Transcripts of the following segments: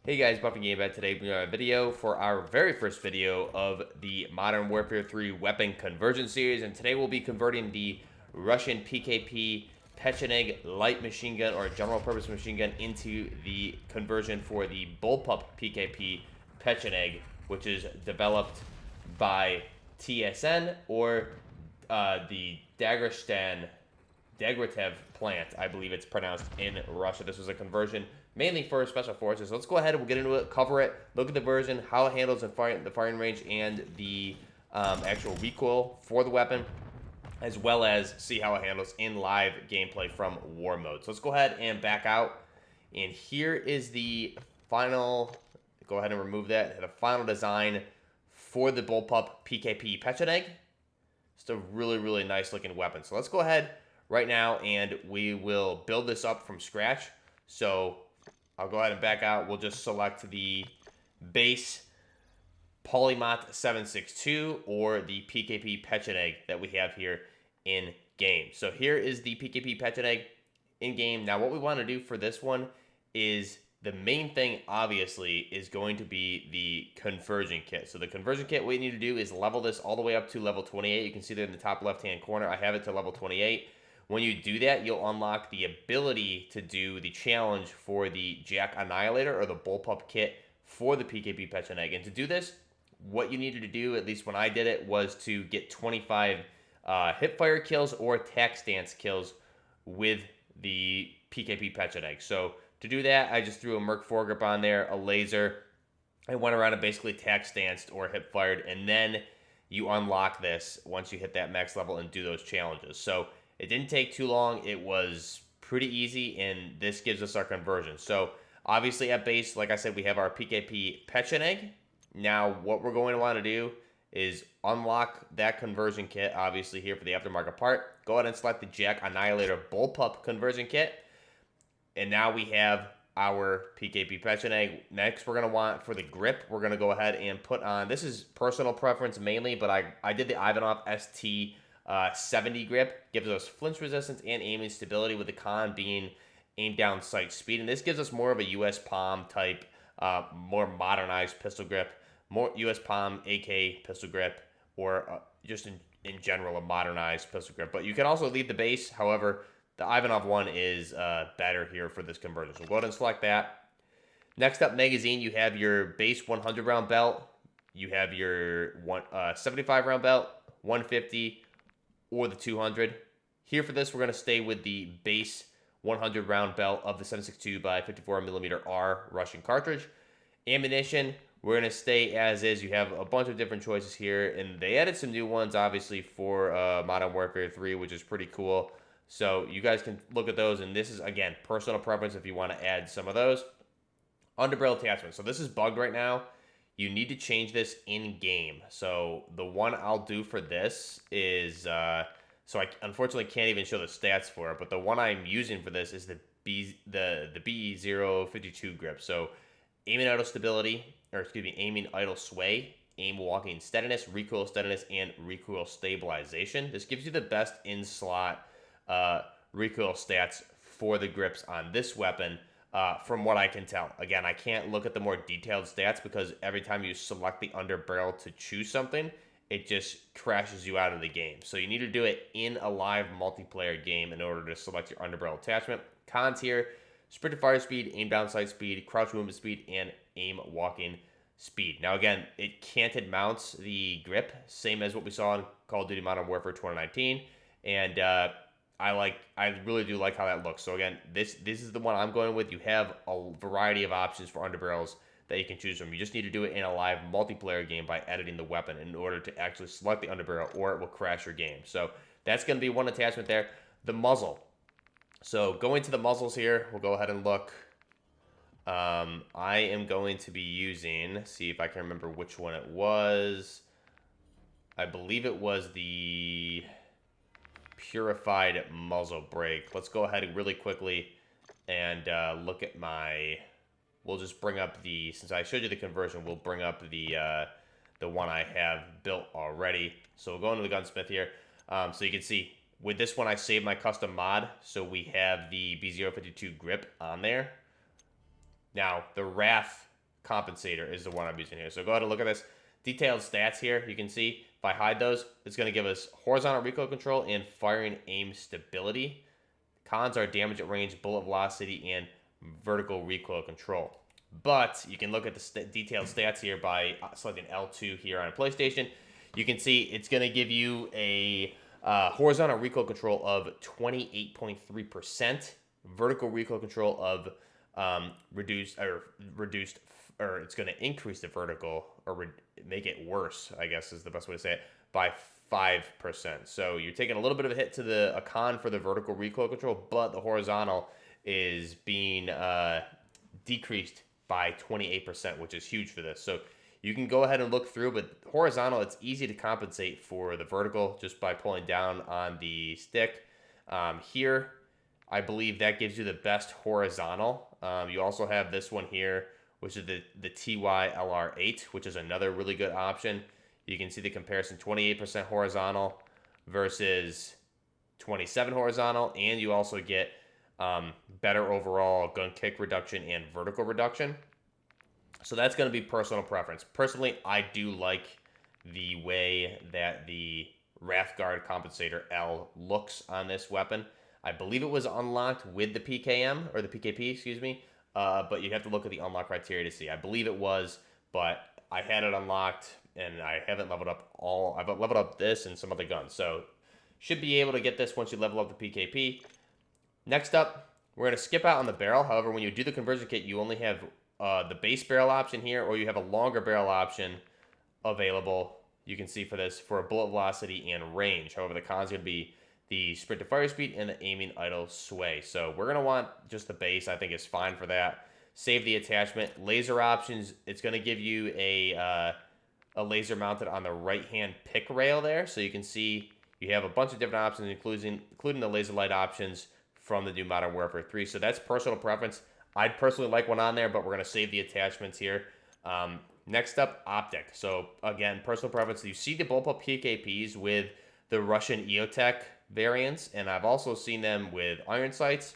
Hey guys, Buffing Game Bed. Today we have a video for our very first video of the Modern Warfare 3 weapon conversion series, and today we'll be converting the Russian PKP Pecheneg light machine gun or general purpose machine gun into the conversion for the Bullpup PKP Pecheneg, which is developed by TSN or the Degtyarev plant, I believe it's pronounced in Russia. This was a conversion mainly for special forces. So let's go ahead and we'll get into it, cover it, look at the version, how it handles the firing range, and the actual recoil for the weapon, as well as see how it handles in live gameplay from war mode. So let's go ahead and back out. And here is the final, go ahead and remove that, the final design for the Bullpup PKP Pecheneg. It's a really, really nice looking weapon. So let's go ahead right now and we will build this up from scratch. So I'll go ahead and back out. We'll just select the base Pulemoyt 762 or the PKP Pecheneg that we have here in game. So here is the PKP Pecheneg in game. Now what we want to do for this one is the main thing obviously is going to be the conversion kit. So the conversion kit, what you need to do is level this all the way up to level 28. You can see there in the top left hand corner, I have it to level 28. When you do that, you'll unlock the ability to do the challenge for the Jack Annihilator or the Bullpup kit for the PKP Pecheneg. And to do this, what you needed to do, at least when I did it, was to get 25 hipfire kills or attack stance kills with the PKP Pecheneg. So to do that, I just threw a Merc foregrip on there, a laser, and went around and basically attack stanced or hip fired, and then you unlock this once you hit that max level and do those challenges. So it didn't take too long. It was pretty easy, and this gives us our conversion. So obviously at base, like I said, we have our PKP Pecheneg. Now what we're going to want to do is unlock that conversion kit, obviously here for the aftermarket part. Go ahead and select the Jack Annihilator Bullpup conversion kit. And now we have our PKP Pecheneg. Next, we're going to want for the grip, we're going to go ahead and put on, this is personal preference mainly, but I did the Ivanov ST 70 grip. Gives us flinch resistance and aiming stability, with the con being aim down sight speed. And this gives us more of a US Palm type, more modernized pistol grip, more US Palm AK pistol grip, or just in general a modernized pistol grip. But you can also leave the base. However, the Ivanov one is better here for this conversion. So go ahead and select that. Next up, magazine, you have your base 100 round belt. You have your 75 round belt, 150, or the 200. Here for this, we're going to stay with the base 100 round belt of the 762 by 54mm R Russian cartridge. Ammunition, we're going to stay as is. You have a bunch of different choices here, and they added some new ones, obviously, for Modern Warfare 3, which is pretty cool. So you guys can look at those, and this is, again, personal preference if you want to add some of those. Underbarrel attachment. So this is bugged right now. You need to change this in-game. So the one I'll do for this is, so I unfortunately can't even show the stats for it, but the one I'm using for this is the BE052 grip. So aiming idle stability, or excuse me, aiming idle sway, aim walking steadiness, recoil steadiness, and recoil stabilization. This gives you the best in-slot recoil stats for the grips on this weapon, from what I can tell. Again, I can't look at the more detailed stats because every time you select the underbarrel to choose something, it just crashes you out of the game. So you need to do it in a live multiplayer game in order to select your underbarrel attachment. Cons here: sprint to fire speed, aim down sight speed, crouch movement speed, and aim walking speed. Now again, it canted mounts the grip, same as what we saw in Call of Duty Modern Warfare 2019, and I really do like how that looks. So again, this is the one I'm going with. You have a variety of options for underbarrels that you can choose from. You just need to do it in a live multiplayer game by editing the weapon in order to actually select the underbarrel, or it will crash your game. So that's going to be one attachment there. The muzzle. So going to the muzzles here, we'll go ahead and look. I am going to be using, see if I can remember which one it was. I believe it was the purified muzzle brake. Let's go ahead and really quickly and look at my, we'll just bring up the, since I showed you the conversion, we'll bring up the one I have built already. So we'll go into the gunsmith here. So you can see with this one I saved my custom mod, so we have the B052 grip on there. Now the Wrath compensator is the one I'm using here. So go ahead and look at this. Detailed stats here. You can see if I hide those, it's going to give us horizontal recoil control and firing aim stability. Cons are damage at range, bullet velocity, and vertical recoil control. But you can look at the detailed stats here by selecting L2 here on a PlayStation. You can see it's going to give you a horizontal recoil control of 28.3%, vertical recoil control of reduced, or it's going to increase the vertical, or make it worse, I guess is the best way to say it, by 5%. So you're taking a little bit of a hit to a con for the vertical recoil control, but the horizontal is being decreased by 28%, which is huge for this. So you can go ahead and look through, but horizontal, it's easy to compensate for the vertical just by pulling down on the stick. Here, I believe that gives you the best horizontal. You also have this one here, which is the TYLR8, which is another really good option. You can see the comparison, 28% horizontal versus 27 horizontal, and you also get better overall gun kick reduction and vertical reduction. So that's going to be personal preference. Personally, I do like the way that the Wrathguard Compensator L looks on this weapon. I believe it was unlocked with the PKM, or the PKP, excuse me, but you'd have to look at the unlock criteria to see. I believe it was, but I had it unlocked, and I haven't leveled up I've leveled up this and some other guns. So should be able to get this once you level up the PKP. Next up, we're going to skip out on the barrel. However, when you do the conversion kit, you only have the base barrel option here, or you have a longer barrel option available. You can see for this, for a bullet velocity and range. However, the cons are going to be the sprint to fire speed and the aiming idle sway. So we're going to want just the base. I think is fine for that. Save the attachment. Laser options, it's going to give you a laser mounted on the right-hand pick rail there. So you can see you have a bunch of different options, including the laser light options from the new Modern Warfare 3. So that's personal preference. I'd personally like one on there, but we're going to save the attachments here. Next up, optic. So again, personal preference. You see the Bullpup PKPs with the Russian EOTech variants, and I've also seen them with iron sights.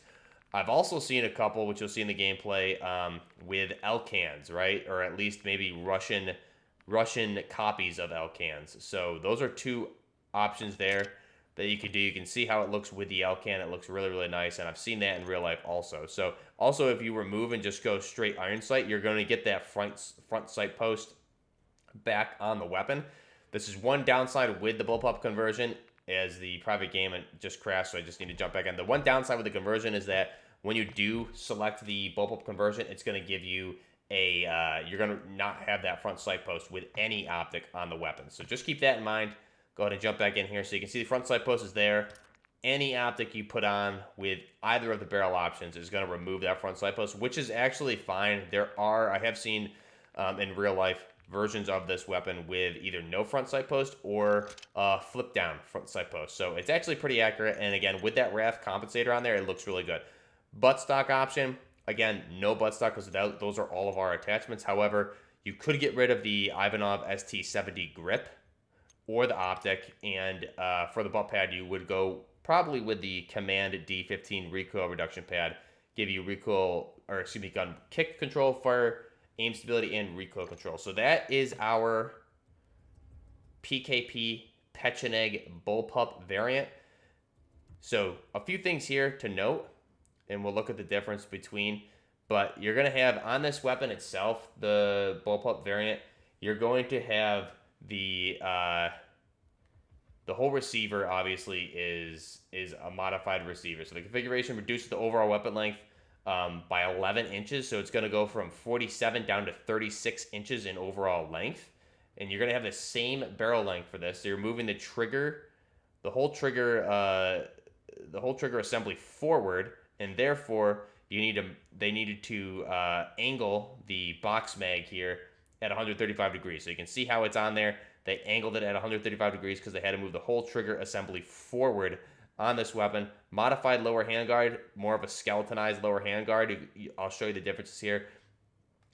I've also seen a couple, which you'll see in the gameplay, with L-cans, right? Or at least maybe Russian copies of L-cans. So those are two options there that you can do. You can see how it looks with the L-can. It looks really, really nice, and I've seen that in real life also. So also, if you remove and just go straight iron sight, you're going to get that front sight post back on the weapon. This is one downside with the Bullpup conversion, as the private game just crashed, so I just need to jump back in. The one downside with the conversion is that when you do select the Bullpup conversion, it's going to give you you're going to not have that front sight post with any optic on the weapon. So just keep that in mind. Go ahead and jump back in here. So you can see the front sight post is there. Any optic you put on with either of the barrel options is going to remove that front sight post, which is actually fine. I have seen in real life versions of this weapon with either no front sight post or flip down front sight post. So it's actually pretty accurate. And again, with that Wrath compensator on there, it looks really good. Buttstock option, again, no buttstock because those are all of our attachments. However, you could get rid of the Ivanov ST70 grip or the optic, and for the butt pad, you would go probably with the Command D15 recoil reduction pad, give you gun kick control, fire, aim stability, and recoil control. So that is our PKP Pecheneg Bullpup variant. So a few things here to note, and we'll look at the difference between, but you're going to have on this weapon itself, the Bullpup variant, you're going to have the whole receiver obviously is a modified receiver. So the configuration reduces the overall weapon length by 11 inches. So it's going to go from 47 down to 36 inches in overall length. And you're going to have the same barrel length for this. So you're moving the whole trigger assembly forward, and therefore they needed to angle the box mag here at 135 degrees. So you can see how it's on there. They angled it at 135 degrees because they had to move the whole trigger assembly forward on this weapon. Modified lower handguard, more of a skeletonized lower handguard. I'll show you the differences here.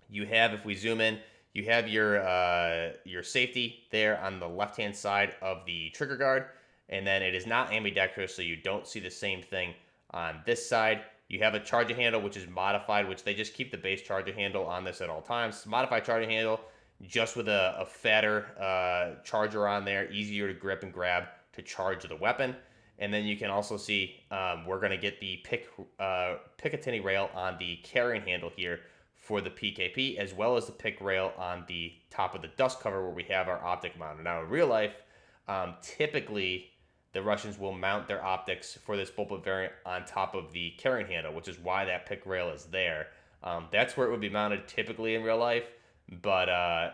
You have, if we zoom in, you have your safety there on the left-hand side of the trigger guard, and then it is not ambidextrous, so you don't see the same thing on this side. You have a charger handle, which is modified, which they just keep the base charger handle on this at all times. It's a modified charger handle, just with a fatter charger on there, easier to grip and grab to charge the weapon. And then you can also see we're going to get the Picatinny rail on the carrying handle here for the PKP, as well as the pick rail on the top of the dust cover where we have our optic mounted. Now, in real life, typically the Russians will mount their optics for this Bullpup variant on top of the carrying handle, which is why that pick rail is there. That's where it would be mounted typically in real life, but I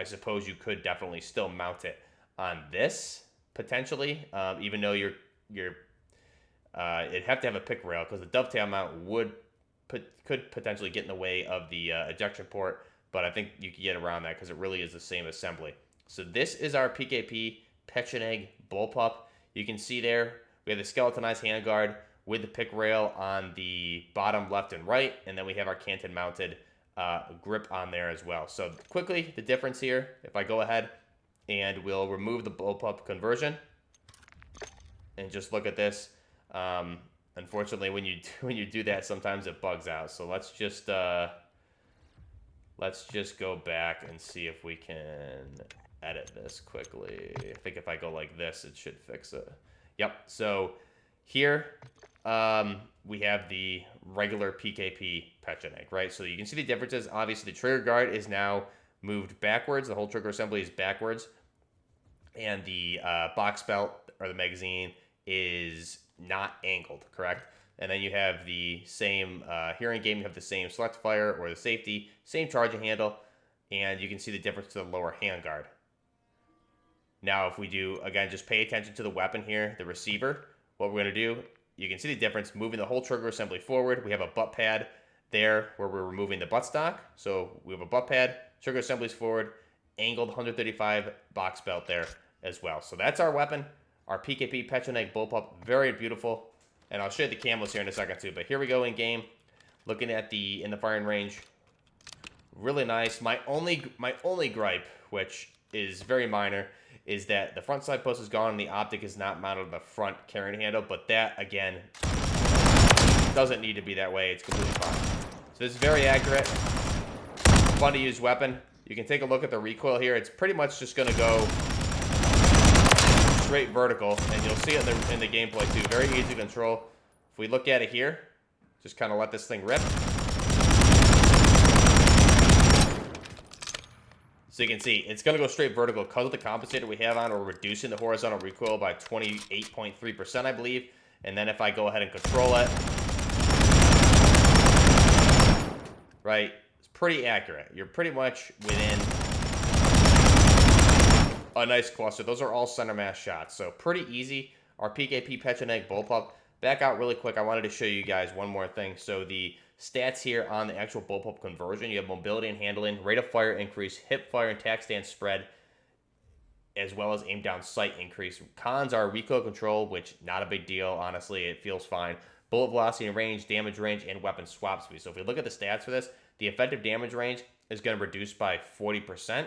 suppose you could definitely still mount it on this potentially, even though it'd have to have a pick rail because the dovetail mount could potentially get in the way of the ejection port, but I think you can get around that because it really is the same assembly. So this is our PKP Pecheneg Bullpup. You can see there we have the skeletonized handguard with the pick rail on the bottom left and right, and then we have our canton mounted grip on there as well. So quickly, the difference here, if I go ahead and we'll remove the Bullpup conversion and just look at this. Unfortunately, when you do that, sometimes it bugs out. So let's just go back and see if we can edit this quickly. I think if I go like this, it should fix it. Yep. So here we have the regular PKP Pecheneg, right? So you can see the differences. Obviously, the trigger guard is now moved backwards. The whole trigger assembly is backwards, and the box belt or the magazine is not angled, correct? And then you have the same hearing game. You have the same select fire or the safety, same charging handle, and you can see the difference to the lower handguard. Now, if we do, again, just pay attention to the weapon here, the receiver, what we're going to do, you can see the difference moving the whole trigger assembly forward. We have a butt pad there where we're removing the buttstock. So we have a butt pad, trigger assemblies forward, angled 135 box belt there as well. So that's our weapon, our PKP Pecheneg Bullpup. Very beautiful. And I'll show you the camos here in a second too. But here we go in game, looking at in the firing range. Really nice. My only gripe, which is very minor, is that the front side post is gone and the optic is not mounted on the front carrying handle. But that, again, doesn't need to be that way. It's completely fine. So this is very accurate. Fun to use weapon. You can take a look at the recoil here. It's pretty much just going to go straight vertical, and you'll see it in the gameplay too. Very easy to control. If we look at it here, just kind of let this thing rip. So you can see it's going to go straight vertical because of the compensator we have on. We're reducing the horizontal recoil by 28.3%, I believe. And then if I go ahead and control it, right, it's pretty accurate. You're pretty much within a nice cluster. Those are all center mass shots. So pretty easy. Our PKP Pecheneg Bullpup. Back out really quick. I wanted to show you guys one more thing. So the stats here on the actual Bullpup conversion. You have mobility and handling, rate of fire increase, hip fire and tack stand spread, as well as aim down sight increase. Cons are recoil control, which not a big deal. Honestly, it feels fine. Bullet velocity and range, damage range, and weapon swap speed. So if we look at the stats for this, the effective damage range is going to reduce by 40%,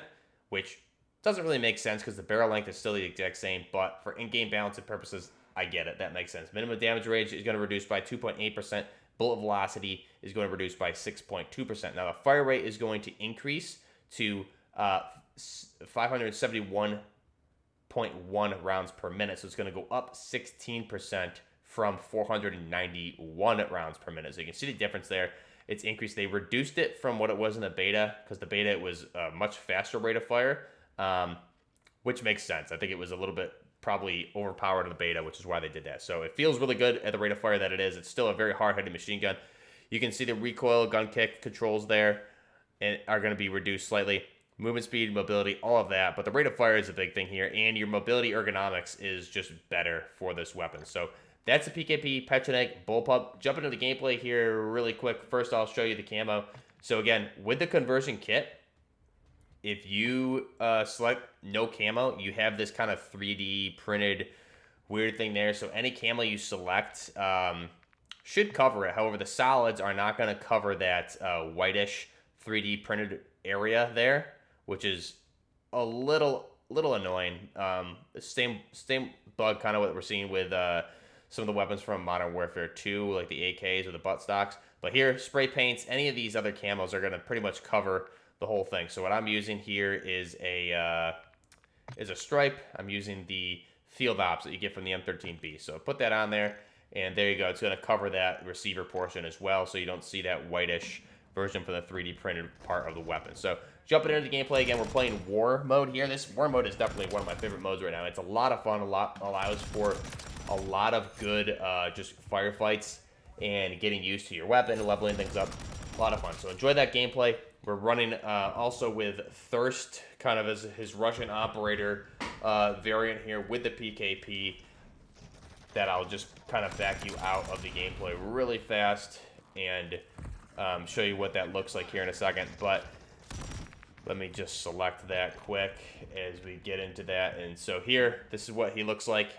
which doesn't really make sense because the barrel length is still the exact same, but for in-game balancing purposes, I get it. That makes sense. Minimum damage range is going to reduce by 2.8%. Bullet velocity is going to reduce by 6.2%. Now, the fire rate is going to increase to 571.1 rounds per minute. So it's going to go up 16% from 491 rounds per minute. So you can see the difference there. It's increased. They reduced it from what it was in the beta because the beta it was a much faster rate of fire, which makes sense. I think it was a little bit probably overpowered in the beta, which is why they did that. So it feels really good at the rate of fire that it is. It's still a very hard-headed machine gun. You can see the recoil, gun kick controls there and are going to be reduced slightly. Movement speed, mobility, all of that. But the rate of fire is a big thing here, and your mobility ergonomics is just better for this weapon. So that's the PKP Pecheneg Bullpup. Jump into the gameplay here really quick. First, I'll show you the camo. So again, with the conversion kit, if you select no camo, you have this kind of 3D printed weird thing there. So any camo you select should cover it. However, the solids are not going to cover that whitish 3D printed area there, which is a little annoying. Same bug, kind of what we're seeing with some of the weapons from Modern Warfare 2, like the AKs or the butt stocks. But here, spray paints, any of these other camos are going to pretty much cover the whole thing. So what I'm using here is a stripe. I'm using the field ops that you get from the M13B. So put that on there, and there you go. It's going to cover that receiver portion as well, so you don't see that whitish version for the 3D printed part of the weapon. So jumping into the gameplay again, we're playing War Mode here. This War Mode is definitely one of my favorite modes right now. It's a lot of fun, allows for a lot of good just firefights and getting used to your weapon, leveling things up. A lot of fun. So enjoy that gameplay. We're running also with Thirst, kind of as his Russian operator variant here with the PKP, that I'll just kind of back you out of the gameplay really fast and show you what that looks like here in a second. But let me just select that quick as we get into that. And so here, this is what he looks like.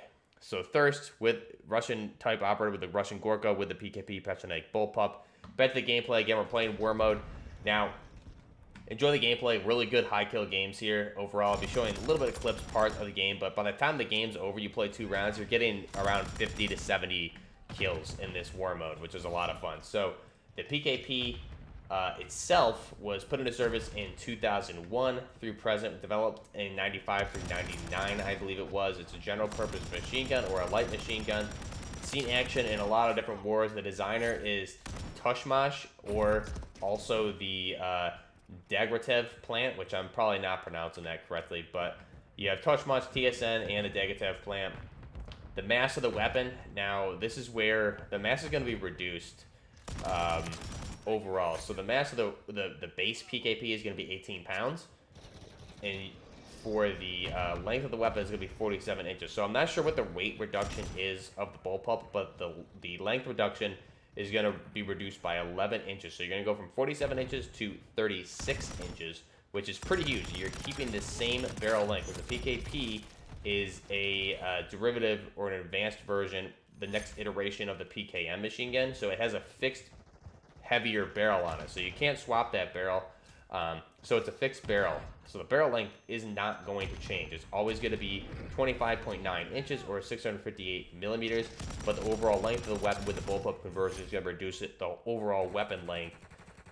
So Thirst with Russian type operator with the Russian Gorka with the PKP Pecheneg Bullpup. Back to the gameplay again. We're playing War Mode now. Enjoy the gameplay. Really good high kill games here overall. I'll be showing a little bit of clips, parts of the game, but by the time the game's over, you play 2 rounds, you're getting around 50 to 70 kills in this War Mode, which is a lot of fun. So the PKP itself was put into service in 2001 through present, developed in 95 through 99, I believe it was. It's a general purpose machine gun or a light machine gun. Seen action in a lot of different wars. The designer is Tushmash, or also the Degtyarev plant, which I'm probably not pronouncing that correctly, but you have Tushmash, TSN, and the Degtyarev plant. The mass of the weapon, now this is where the mass is going to be reduced overall. So the mass of the base PKP is going to be 18 pounds, and for the length of the weapon is going to be 47 inches. So I'm not sure what the weight reduction is of the Bullpup, but the length reduction is going to be reduced by 11 inches. So you're going to go from 47 inches to 36 inches, which is pretty huge. You're keeping the same barrel length, but the PKP is a derivative or an advanced version, the next iteration of the PKM machine gun. So it has a fixed, heavier barrel on it. So you can't swap that barrel. So it's a fixed barrel. So the barrel length is not going to change. It's always going to be 25.9 inches or 658 millimeters. But the overall length of the weapon with the Bullpup conversion is going to reduce the overall weapon length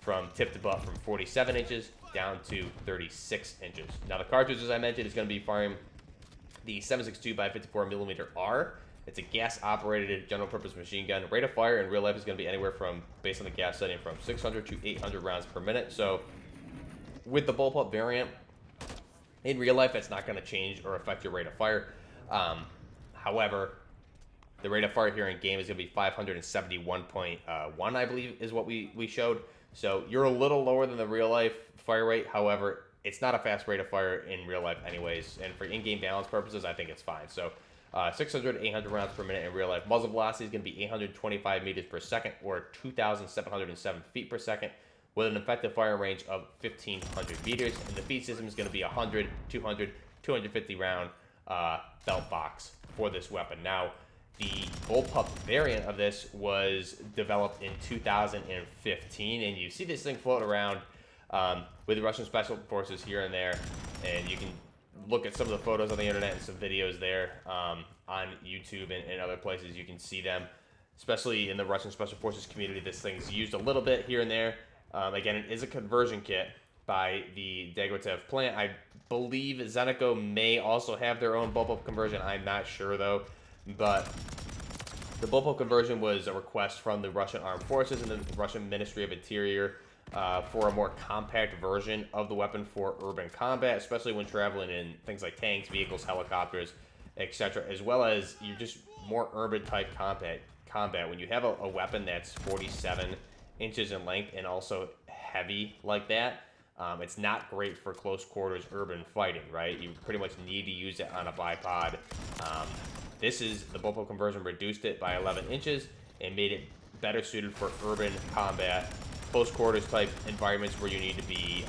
from tip to butt from 47 inches down to 36 inches. Now the cartridge, as I mentioned, is going to be firing the 7.62 by 54 millimeter R. It's a gas-operated general-purpose machine gun. Rate of fire in real life is going to be anywhere from, based on the gas setting, from 600 to 800 rounds per minute. So with the Bullpup variant, in real life, it's not going to change or affect your rate of fire. However, the rate of fire here in game is going to be 571.1, I believe, is what we showed. So you're a little lower than the real-life fire rate. However, it's not a fast rate of fire in real life anyways. And for in-game balance purposes, I think it's fine. So 600 to 800 rounds per minute in real life. Muzzle velocity is going to be 825 meters per second or 2,707 feet per second, with an effective firing range of 1,500 meters. And the feed system is going to be 100, 200, 250 round belt box for this weapon. Now, the Bullpup variant of this was developed in 2015, and you see this thing floating around with the Russian Special Forces here and there, and you can look at some of the photos on the internet and some videos there on YouTube and other places. You can see them, especially in the Russian Special Forces community. This thing's used a little bit here and there. Again, it is a conversion kit by the Degtyarev plant. I believe Zenico may also have their own Bullpup conversion. I'm not sure, though. But the Bullpup conversion was a request from the Russian Armed Forces and the Russian Ministry of Interior for a more compact version of the weapon for urban combat, especially when traveling in things like tanks, vehicles, helicopters, etc., as well as you're just more urban-type combat. When you have a weapon that's 47 inches in length and also heavy like that, it's not great for close quarters urban fighting, right? You pretty much need to use it on a bipod. This is the Bullpup conversion, reduced it by 11 inches and made it better suited for urban combat, close quarters type environments where you need to be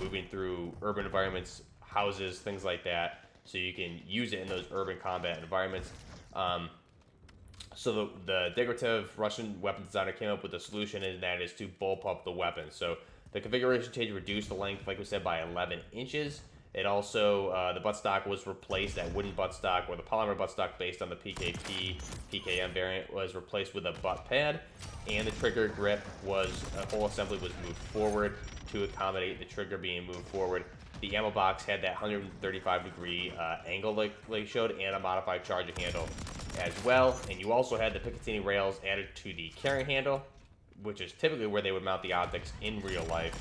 moving through urban environments, houses, things like that, so you can use it in those urban combat environments. So the Degtyarev Russian weapon designer came up with a solution, and that is to Bullpup the weapon. So the configuration change reduced the length, like we said, by 11 inches. It also, the buttstock was replaced, that wooden buttstock, or the polymer buttstock based on the PKP PKM variant was replaced with a butt pad, and the trigger grip was, a whole assembly was moved forward to accommodate the trigger being moved forward. The ammo box had that 135-degree angle like they showed, and a modified charging handle as well. And you also had the Picatinny rails added to the carrying handle, which is typically where they would mount the optics in real life.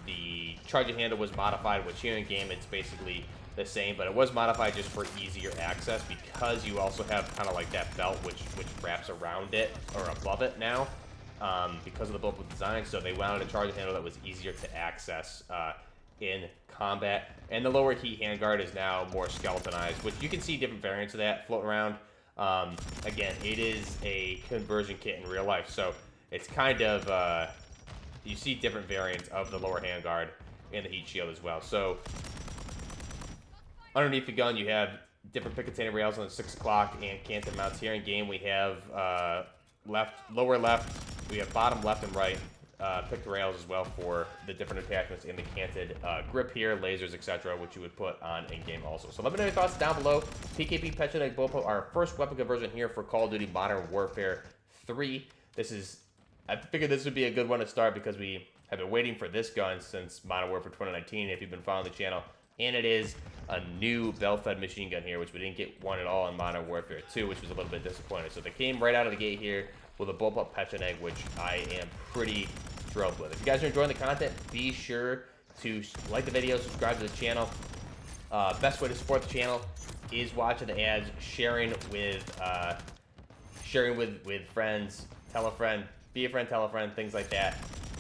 The charging handle was modified, which here in game it's basically the same, but it was modified just for easier access because you also have kind of like that belt which wraps around it or above it now because of the Bullpup design. So they wanted a charging handle that was easier to access in combat. And the lower heat handguard is now more skeletonized, which you can see different variants of that floating around. Again, it is a conversion kit in real life, so it's kind of you see different variants of the lower handguard and the heat shield as well. So underneath the gun, you have different Picatinny rails on the 6 o'clock and canted mounts. Here in game, we have lower left, we have bottom left and right picked rails as well for the different attachments in the canted grip here, lasers, etc., which you would put on in game also. So let me know your thoughts down below. PKP Pecheneg Bullpup, our first weapon conversion here for Call of Duty Modern Warfare 3. I figured this would be a good one to start because we have been waiting for this gun since Modern Warfare 2019, if you've been following the channel. And it is a new bell-fed machine gun here, which we didn't get one at all in Modern Warfare 2, which was a little bit disappointing. So they came right out of the gate here with a Bullpup Pecheneg, which I am pretty thrilled with. If you guys are enjoying the content, be sure to like the video, subscribe to the channel. Best way to support the channel is watching the ads, sharing with friends, tell a friend, be a friend, tell a friend, things like that.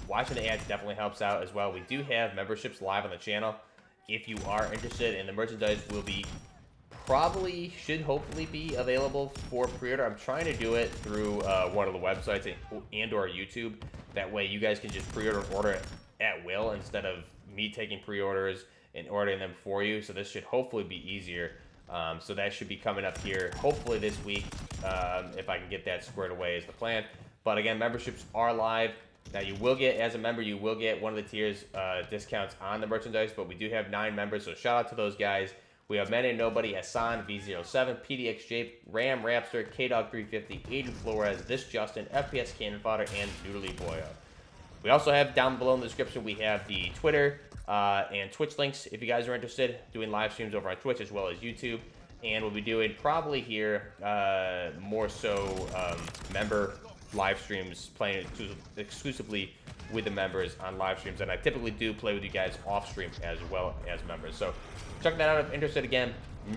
Watching the ads definitely helps out as well. We do have memberships live on the channel. If you are interested, in the merchandise will be should hopefully be available for pre-order. I'm trying to do it through one of the websites and or YouTube. That way you guys can just pre-order and order it at will instead of me taking pre-orders and ordering them for you. So this should hopefully be easier. So that should be coming up here hopefully this week if I can get that squared away is the plan. But again, memberships are live. Now you will get, as a member, you will get one of the tiers discounts on the merchandise, but we do have 9 members, so shout out to those guys. We have Man and Nobody, Hassan, V07, PDXJ, Ram, Rapster, KDog 350, Aiden Flores, This Justin, FPS Cannon Fodder, and Noodly Boyo. We also have down below in the description, we have the Twitter and Twitch links if you guys are interested, doing live streams over on Twitch as well as YouTube. And we'll be doing probably here more so member live streams, playing exclusively with the members on live streams, and I typically do play with you guys off stream as well as members. So check that out if interested. Again,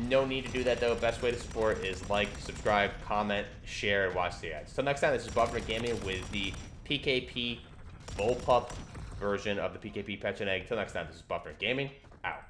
no need to do that though. Best way to support is like, subscribe, comment, share, and watch the ads. Till next time, this is Bullpup Gaming with the PKP Bullpup version of the PKP Pecheneg. Till next time, this is Bullpup Gaming, out.